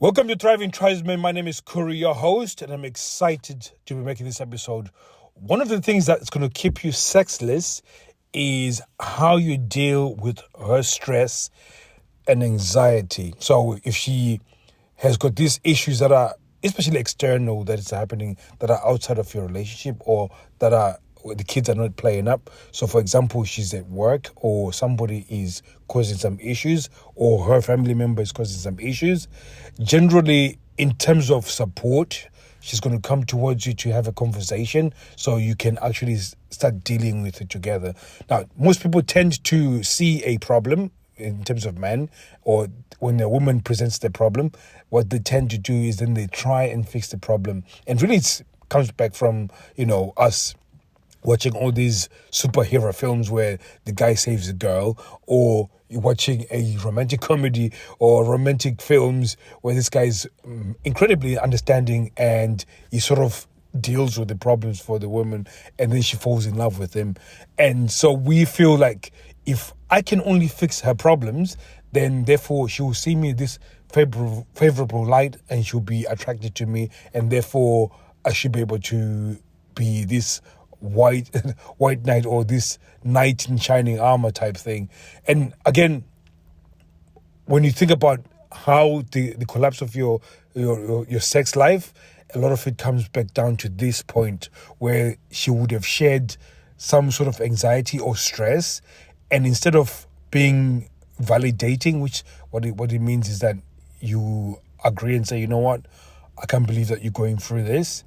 Welcome to Thriving Tribesmen. My name is Kuri, your host, and I'm excited to be making this episode. One of the things that's going to keep you sexless is how you deal with her stress and anxiety. So if she has got these issues that are especially external, that is happening, that are outside of your relationship, or that are the kids are not playing up. So for example, she's at work, or somebody is causing some issues, or her family member is causing some issues. Generally, in terms of support, she's going to come towards you to have a conversation so you can actually start dealing with it together. Now, most people tend to see a problem in terms of men, or when a woman presents the problem, what they tend to do is then they try and fix the problem. And really it comes back from, us watching all these superhero films where the guy saves the girl, or you're watching a romantic comedy or romantic films where this guy's incredibly understanding and he sort of deals with the problems for the woman, and then she falls in love with him. And so we feel like if I can only fix her problems, then therefore she will see me this favorable light and she'll be attracted to me, and therefore I should be able to be this white knight, or this knight in shining armor type thing. And again, when you think about how the collapse of your sex life, a lot of it comes back down to this point where she would have shared some sort of anxiety or stress, and instead of being validating, which what it means is that you agree and say, you know what, I can't believe that you're going through this.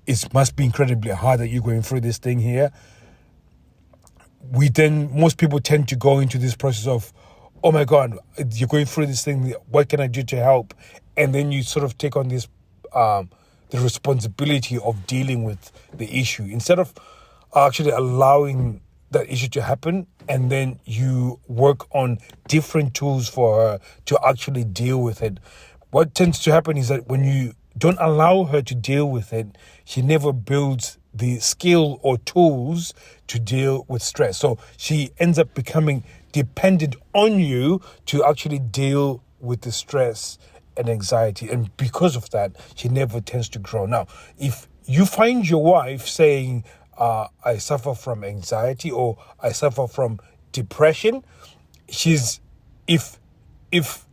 It must be incredibly hard that you're going through this thing here. Most people tend to go into this process of, oh my God, you're going through this thing, what can I do to help? And then you sort of take on this, the responsibility of dealing with the issue, instead of actually allowing that issue to happen, and then you work on different tools for her to actually deal with it. What tends to happen is that when you don't allow her to deal with it, she never builds the skill or tools to deal with stress. So she ends up becoming dependent on you to actually deal with the stress and anxiety. And because of that, she never tends to grow. Now, if you find your wife saying, I suffer from anxiety, or I suffer from depression, if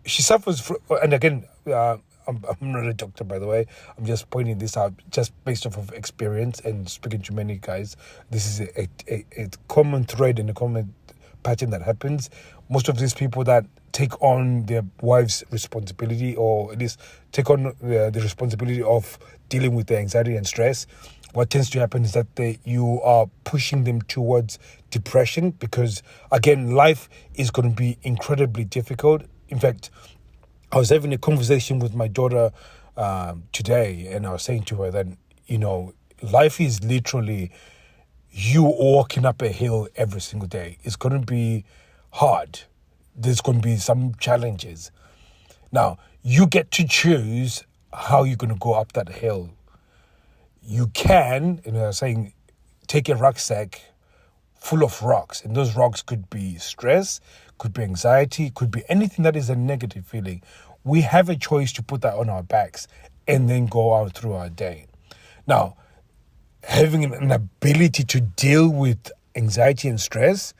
she suffers from, and again, I'm not a doctor, by the way. I'm just pointing this out just based off of experience and speaking to many guys. This is a common thread and a common pattern that happens. Most of these people that take on their wife's responsibility, or at least take on the responsibility of dealing with the anxiety and stress, what tends to happen is that you are pushing them towards depression, because, again, life is going to be incredibly difficult. In fact, I was having a conversation with my daughter today, and I was saying to her that, life is literally you walking up a hill every single day. It's going to be hard. There's going to be some challenges. Now, you get to choose how you're going to go up that hill. You can, saying, take a rucksack full of rocks, and those rocks could be stress, could be anxiety, could be anything that is a negative feeling. We have a choice to put that on our backs and then go out through our day. Now, having an ability to deal with anxiety and stress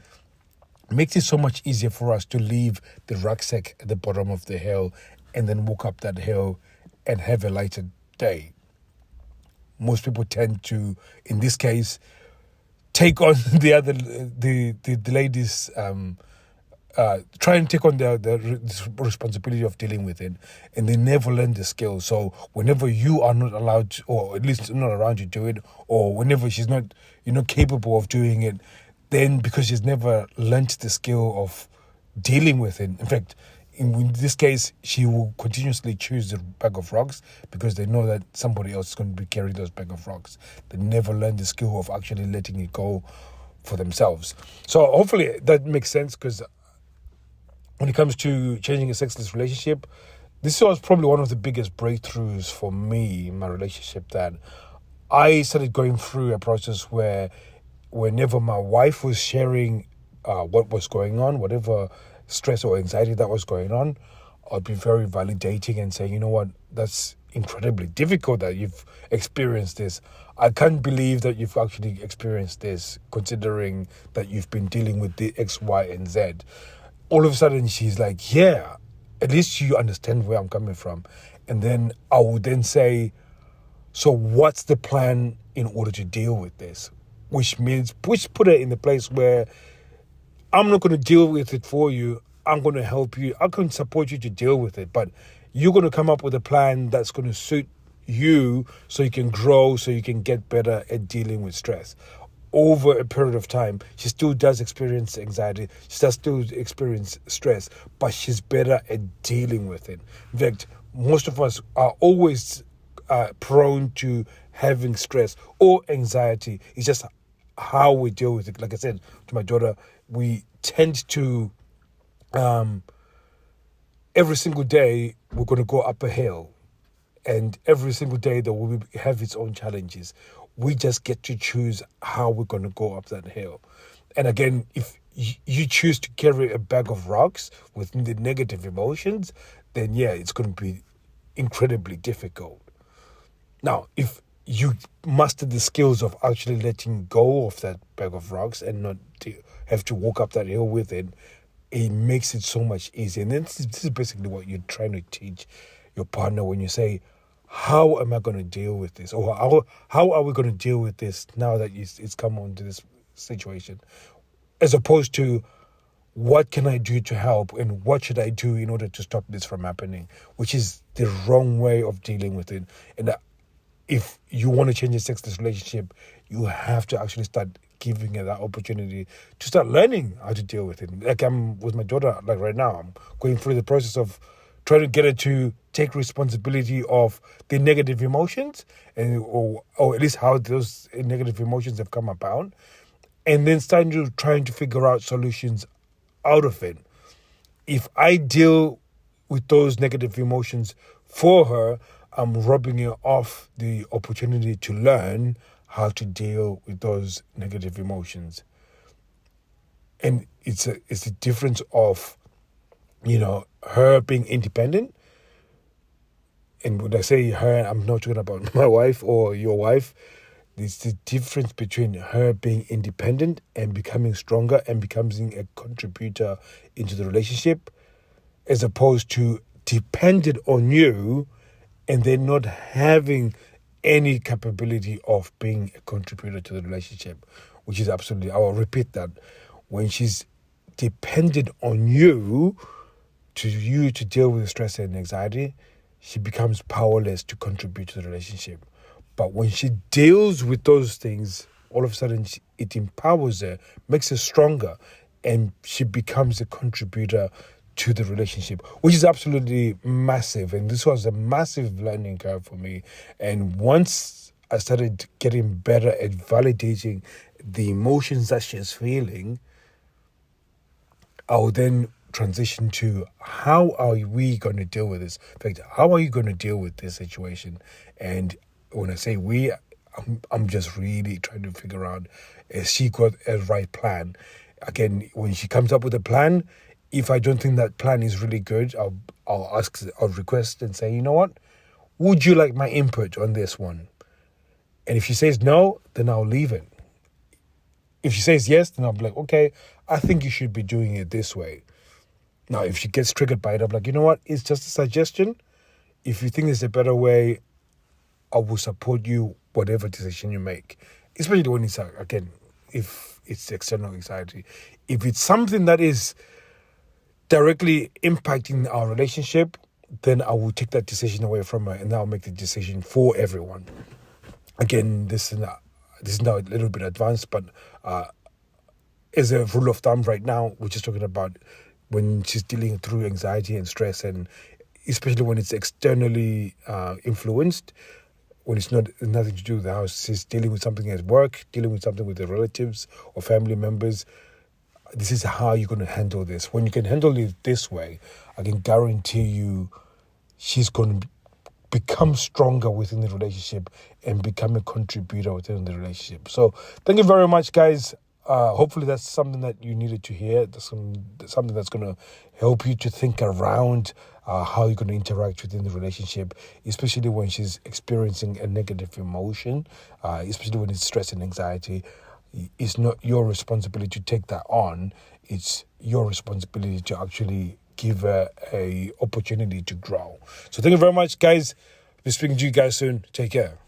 makes it so much easier for us to leave the rucksack at the bottom of the hill and then walk up that hill and have a lighter day. Most people tend to, in this case, take on the ladies, try and take on the responsibility of dealing with it, and they never learn the skill. So whenever you are not allowed to, or at least not around to do it, or whenever she's not, capable of doing it, then because she's never learned the skill of dealing with it. In fact, in this case, she will continuously choose the bag of rocks because they know that somebody else is going to be carrying those bag of rocks. They never learn the skill of actually letting it go for themselves. So hopefully that makes sense, because when it comes to changing a sexless relationship, this was probably one of the biggest breakthroughs for me in my relationship, that I started going through a process where whenever my wife was sharing what was going on, whatever stress or anxiety that was going on, I'll be very validating and saying, you know what, that's incredibly difficult that you've experienced this. I can't believe that you've actually experienced this, considering that you've been dealing with the X, Y, and Z. All of a sudden, she's like, yeah, at least you understand where I'm coming from. And then I would then say, so what's the plan in order to deal with this? Which put her in the place where I'm not going to deal with it for you. I'm going to help you. I can support you to deal with it, but you're going to come up with a plan that's going to suit you so you can grow, so you can get better at dealing with stress. Over a period of time, she still does experience anxiety. She does still experience stress, but she's better at dealing with it. In fact, most of us are always prone to having stress or anxiety. It's just how we deal with it. Like I said to my daughter, we tend to every single day we're going to go up a hill, and every single day that will have its own challenges. We just get to choose how we're going to go up that hill. And again, if you choose to carry a bag of rocks with the negative emotions, then yeah, it's going to be incredibly difficult. Now, if you master the skills of actually letting go of that bag of rocks and not have to walk up that hill with it, it makes it so much easier. And then this is basically what you're trying to teach your partner when you say, how am I going to deal with this? Or how are we going to deal with this now that it's come on to this situation? As opposed to, what can I do to help and what should I do in order to stop this from happening? Which is the wrong way of dealing with it. And if you want to change a sexless relationship, you have to actually start giving her that opportunity to start learning how to deal with it. Like I'm with my daughter, like right now, I'm going through the process of trying to get her to take responsibility of the negative emotions, and or at least how those negative emotions have come about, and then trying to figure out solutions out of it. If I deal with those negative emotions for her, I'm robbing her of the opportunity to learn how to deal with those negative emotions. And it's a difference of, her being independent. And when I say her, I'm not talking about my wife or your wife. It's the difference between her being independent and becoming stronger and becoming a contributor into the relationship, as opposed to dependent on you and then not having any capability of being a contributor to the relationship, which is absolutely, I will repeat that. When she's dependent on you to deal with the stress and anxiety, she becomes powerless to contribute to the relationship. But when she deals with those things, all of a sudden it empowers her, makes her stronger, and she becomes a contributor to the relationship, which is absolutely massive. And this was a massive learning curve for me. And once I started getting better at validating the emotions that she's feeling, I will then transition to, how are we going to deal with this? In fact, how are you going to deal with this situation? And when I say we, I'm just really trying to figure out, has she got a right plan? Again, when she comes up with a plan, if I don't think that plan is really good, I'll request and say, you know what? Would you like my input on this one? And if she says no, then I'll leave it. If she says yes, then I'll be like, okay, I think you should be doing it this way. Now, if she gets triggered by it, I'm like, you know what? It's just a suggestion. If you think there's a better way, I will support you, whatever decision you make. Especially when it's, again, if it's external anxiety. If it's something that is directly impacting our relationship, then I will take that decision away from her and I'll make the decision for everyone. Again, this is now a little bit advanced, but as a rule of thumb right now, we're just talking about when she's dealing through anxiety and stress, and especially when it's externally influenced, when it's nothing to do with the house, she's dealing with something at work, dealing with something with the relatives or family members. This is how you're going to handle this. When you can handle it this way, I can guarantee you she's going to become stronger within the relationship and become a contributor within the relationship. So thank you very much, guys. hopefully that's something that you needed to hear. Something that's going to help you to think around how you're going to interact within the relationship, especially when she's experiencing a negative emotion, especially when it's stress and anxiety. It's not your responsibility to take that on. It's your responsibility to actually give her a opportunity to grow. So thank you very much, guys. Be speaking to you guys soon. Take care.